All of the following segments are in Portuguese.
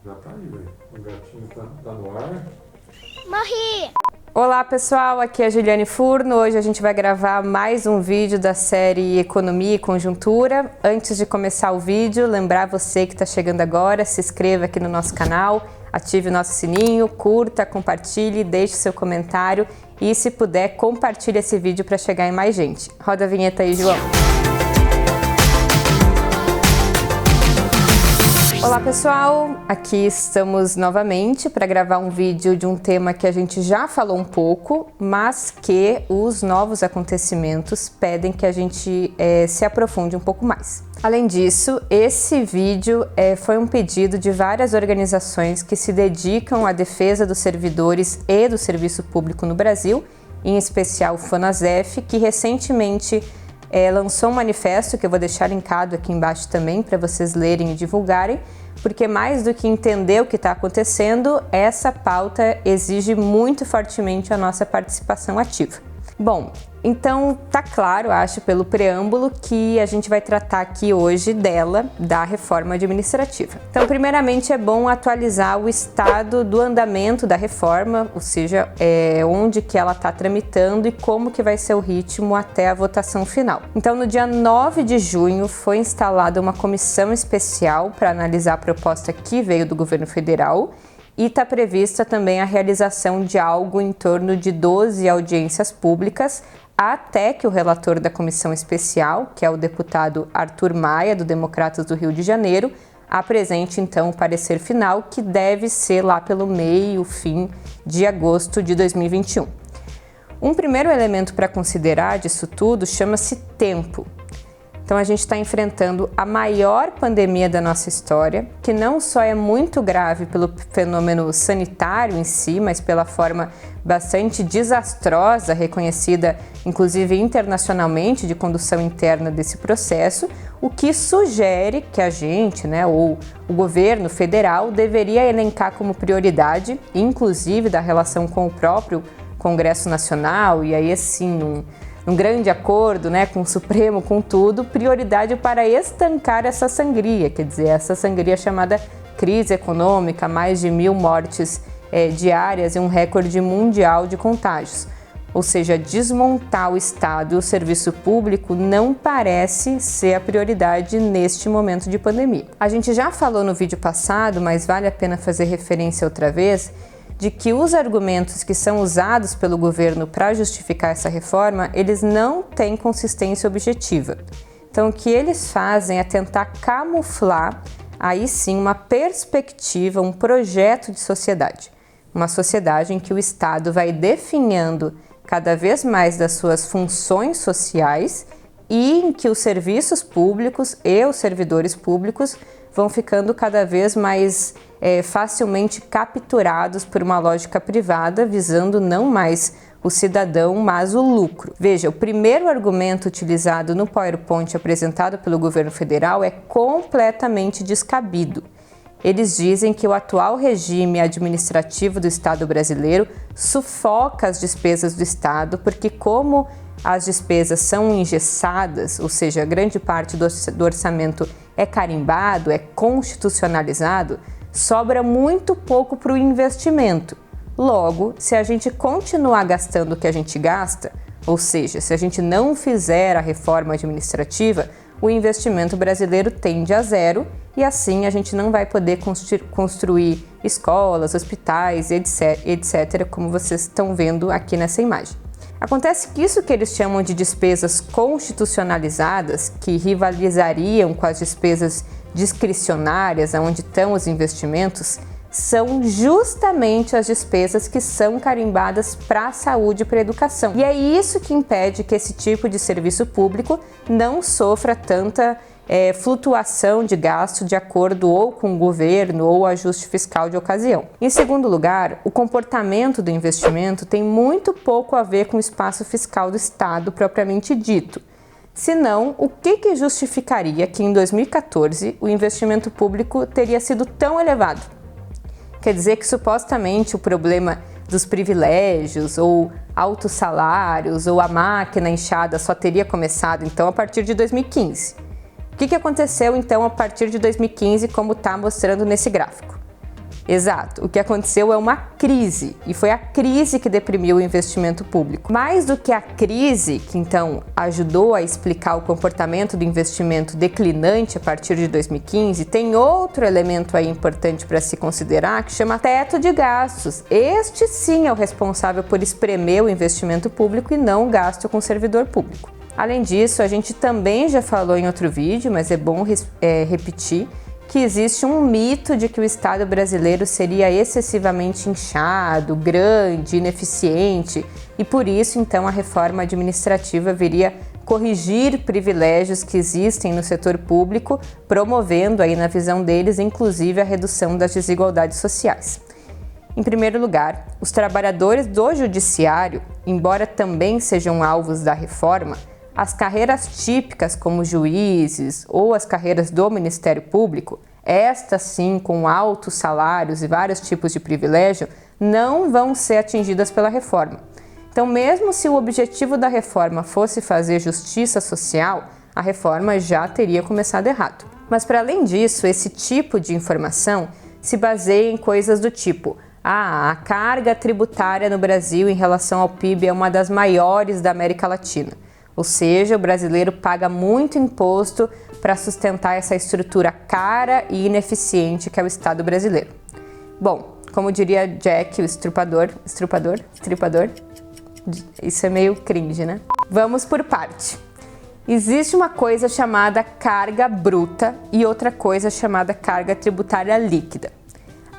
Já tá aí, velho. O gatinho tá no ar. Morri! Olá pessoal, aqui é a Juliane Furno. Hoje a gente vai gravar mais um vídeo da série Economia e Conjuntura. Antes de começar o vídeo, lembrar você que está chegando agora, se inscreva aqui no nosso canal, ative o nosso sininho, curta, compartilhe, deixe seu comentário e, se puder, compartilhe esse vídeo para chegar em mais gente. Roda a vinheta aí, João. Olá pessoal, aqui estamos novamente para gravar um vídeo de um tema que a gente já falou um pouco, mas que os novos acontecimentos pedem que a gente se aprofunde um pouco mais. Além disso, esse vídeo foi um pedido de várias organizações que se dedicam à defesa dos servidores e do serviço público no Brasil, em especial o FONASEF, que recentemente lançou um manifesto que eu vou deixar linkado aqui embaixo também para vocês lerem e divulgarem, porque mais do que entender o que está acontecendo, essa pauta exige muito fortemente a nossa participação ativa. Bom, então tá claro, acho, pelo preâmbulo, que a gente vai tratar aqui hoje da reforma administrativa. Então, primeiramente, é bom atualizar o estado do andamento da reforma, ou seja, onde que ela está tramitando e como que vai ser o ritmo até a votação final. Então, no dia 9 de junho, foi instalada uma comissão especial para analisar a proposta que veio do governo federal, e está prevista também a realização de algo em torno de 12 audiências públicas, até que o relator da comissão especial, que é o deputado Arthur Maia, do Democratas do Rio de Janeiro, apresente então o parecer final, que deve ser lá pelo fim de agosto de 2021. Um primeiro elemento para considerar disso tudo chama-se tempo. Então a gente está enfrentando a maior pandemia da nossa história, que não só é muito grave pelo fenômeno sanitário em si, mas pela forma bastante desastrosa, reconhecida inclusive internacionalmente, de condução interna desse processo, o que sugere que a gente, ou o governo federal, deveria elencar como prioridade, inclusive da relação com o próprio Congresso Nacional, e aí assim, num grande acordo, com o Supremo, com tudo, prioridade para estancar essa sangria, quer dizer, essa sangria chamada crise econômica, mais de 1.000 mortes diárias e um recorde mundial de contágios. Ou seja, desmontar o Estado e o serviço público não parece ser a prioridade neste momento de pandemia. A gente já falou no vídeo passado, mas vale a pena fazer referência outra vez, de que os argumentos que são usados pelo governo para justificar essa reforma, eles não têm consistência objetiva. Então, o que eles fazem é tentar camuflar, aí sim, uma perspectiva, um projeto de sociedade. Uma sociedade em que o Estado vai definhando cada vez mais das suas funções sociais e em que os serviços públicos e os servidores públicos vão ficando cada vez mais facilmente capturados por uma lógica privada, visando não mais o cidadão, mas o lucro. Veja, o primeiro argumento utilizado no PowerPoint apresentado pelo governo federal é completamente descabido. Eles dizem que o atual regime administrativo do Estado brasileiro sufoca as despesas do Estado, porque como as despesas são engessadas, ou seja, grande parte do orçamento é carimbado, é constitucionalizado, sobra muito pouco para o investimento. Logo, se a gente continuar gastando o que a gente gasta, ou seja, se a gente não fizer a reforma administrativa, o investimento brasileiro tende a zero e assim a gente não vai poder construir escolas, hospitais, etc., como vocês estão vendo aqui nessa imagem. Acontece que isso que eles chamam de despesas constitucionalizadas, que rivalizariam com as despesas discricionárias, onde estão os investimentos, são justamente as despesas que são carimbadas para a saúde e para a educação. E é isso que impede que esse tipo de serviço público não sofra tanta flutuação de gasto de acordo ou com o governo ou ajuste fiscal de ocasião. Em segundo lugar, o comportamento do investimento tem muito pouco a ver com o espaço fiscal do Estado propriamente dito. Senão, o que justificaria que em 2014 o investimento público teria sido tão elevado? Quer dizer que supostamente o problema dos privilégios ou altos salários ou a máquina inchada só teria começado então a partir de 2015. O que aconteceu então a partir de 2015, como está mostrando nesse gráfico? Exato, o que aconteceu é uma crise, e foi a crise que deprimiu o investimento público. Mais do que a crise, que então ajudou a explicar o comportamento do investimento declinante a partir de 2015, tem outro elemento aí importante para se considerar que chama teto de gastos. Este sim é o responsável por espremer o investimento público e não o gasto com o servidor público. Além disso, a gente também já falou em outro vídeo, mas é bom repetir, que existe um mito de que o Estado brasileiro seria excessivamente inchado, grande, ineficiente e por isso então a reforma administrativa viria corrigir privilégios que existem no setor público, promovendo aí na visão deles inclusive a redução das desigualdades sociais. Em primeiro lugar, os trabalhadores do judiciário, embora também sejam alvos da reforma, as carreiras típicas como juízes ou as carreiras do Ministério Público, estas sim com altos salários e vários tipos de privilégio, não vão ser atingidas pela reforma. Então, mesmo se o objetivo da reforma fosse fazer justiça social, a reforma já teria começado errado. Mas para além disso, esse tipo de informação se baseia em coisas do tipo: a carga tributária no Brasil em relação ao PIB é uma das maiores da América Latina. Ou seja, o brasileiro paga muito imposto para sustentar essa estrutura cara e ineficiente que é o Estado brasileiro. Bom, como diria Jack, o estripador, isso é meio cringe, né? Vamos por parte. Existe uma coisa chamada carga bruta e outra coisa chamada carga tributária líquida.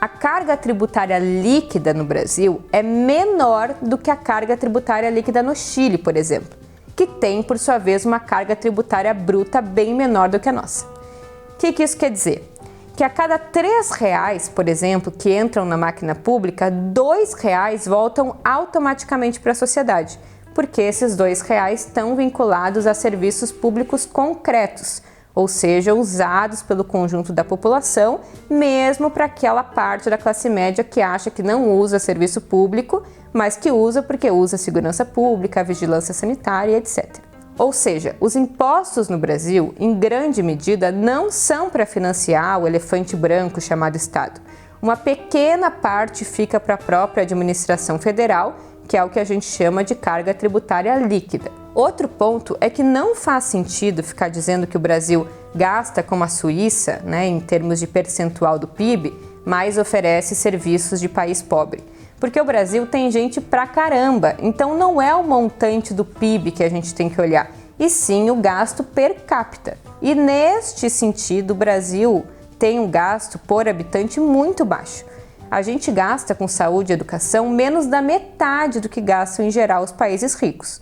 A carga tributária líquida no Brasil é menor do que a carga tributária líquida no Chile, por exemplo, que tem, por sua vez, uma carga tributária bruta bem menor do que a nossa. O que isso quer dizer? Que a cada R$3, por exemplo, que entram na máquina pública, R$2 voltam automaticamente para a sociedade, porque esses R$2 estão vinculados a serviços públicos concretos, ou seja, usados pelo conjunto da população, mesmo para aquela parte da classe média que acha que não usa serviço público, mas que usa porque usa segurança pública, vigilância sanitária, etc. Ou seja, os impostos no Brasil, em grande medida, não são para financiar o elefante branco chamado Estado. Uma pequena parte fica para a própria administração federal, que é o que a gente chama de carga tributária líquida. Outro ponto é que não faz sentido ficar dizendo que o Brasil gasta como a Suíça, em termos de percentual do PIB, mas oferece serviços de país pobre. Porque o Brasil tem gente pra caramba, então não é o montante do PIB que a gente tem que olhar, e sim o gasto per capita. E neste sentido, o Brasil tem um gasto por habitante muito baixo. A gente gasta com saúde e educação menos da metade do que gastam em geral os países ricos.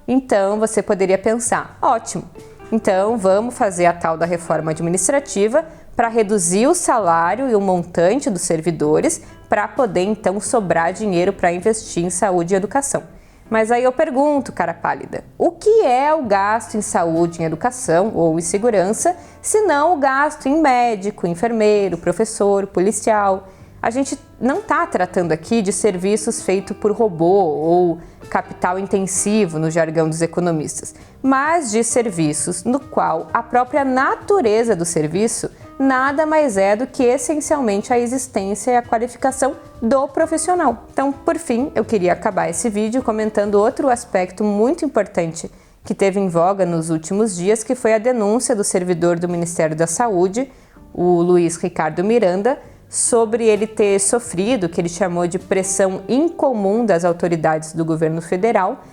Então você poderia pensar, ótimo, então vamos fazer a tal da reforma administrativa para reduzir o salário e o montante dos servidores para poder então sobrar dinheiro para investir em saúde e educação. Mas aí eu pergunto, cara pálida, o que é o gasto em saúde, em educação ou em segurança, se não o gasto em médico, enfermeiro, professor, policial? A gente não está tratando aqui de serviços feitos por robô ou capital intensivo no jargão dos economistas, mas de serviços no qual a própria natureza do serviço nada mais é do que essencialmente a existência e a qualificação do profissional. Então, por fim, eu queria acabar esse vídeo comentando outro aspecto muito importante que teve em voga nos últimos dias, que foi a denúncia do servidor do Ministério da Saúde, o Luiz Ricardo Miranda, sobre ele ter sofrido o que ele chamou de pressão incomum das autoridades do governo federal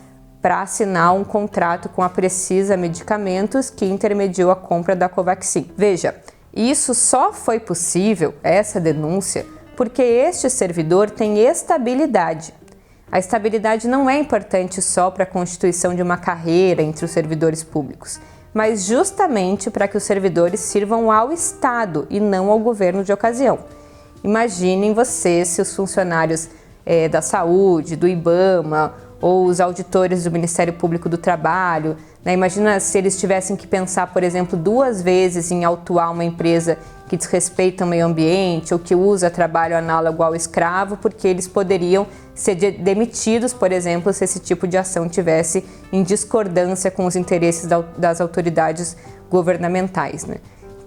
para assinar um contrato com a Precisa Medicamentos, que intermediou a compra da Covaxin. Veja, isso só foi possível, essa denúncia, porque este servidor tem estabilidade. A estabilidade não é importante só para a constituição de uma carreira entre os servidores públicos, mas justamente para que os servidores sirvam ao Estado e não ao governo de ocasião. Imaginem vocês se os funcionários da saúde, do IBAMA ou os auditores do Ministério Público do Trabalho, imagina se eles tivessem que pensar, por exemplo, 2 vezes em autuar uma empresa que desrespeita o meio ambiente ou que usa trabalho análogo ao escravo, porque eles poderiam ser demitidos, por exemplo, se esse tipo de ação tivesse em discordância com os interesses das autoridades governamentais,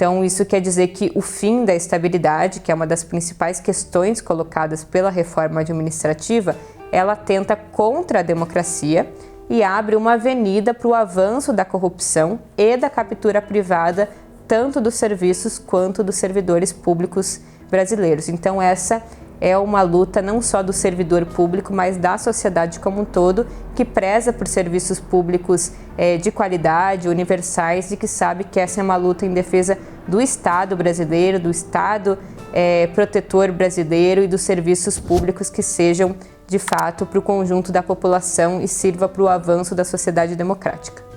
Então, isso quer dizer que o fim da estabilidade, que é uma das principais questões colocadas pela reforma administrativa, ela atenta contra a democracia e abre uma avenida para o avanço da corrupção e da captura privada, tanto dos serviços quanto dos servidores públicos brasileiros. Então, essa é uma luta não só do servidor público, mas da sociedade como um todo, que preza por serviços públicos de qualidade, universais, e que sabe que essa é uma luta em defesa do Estado brasileiro, do Estado protetor brasileiro e dos serviços públicos que sejam, de fato, para o conjunto da população e sirva para o avanço da sociedade democrática.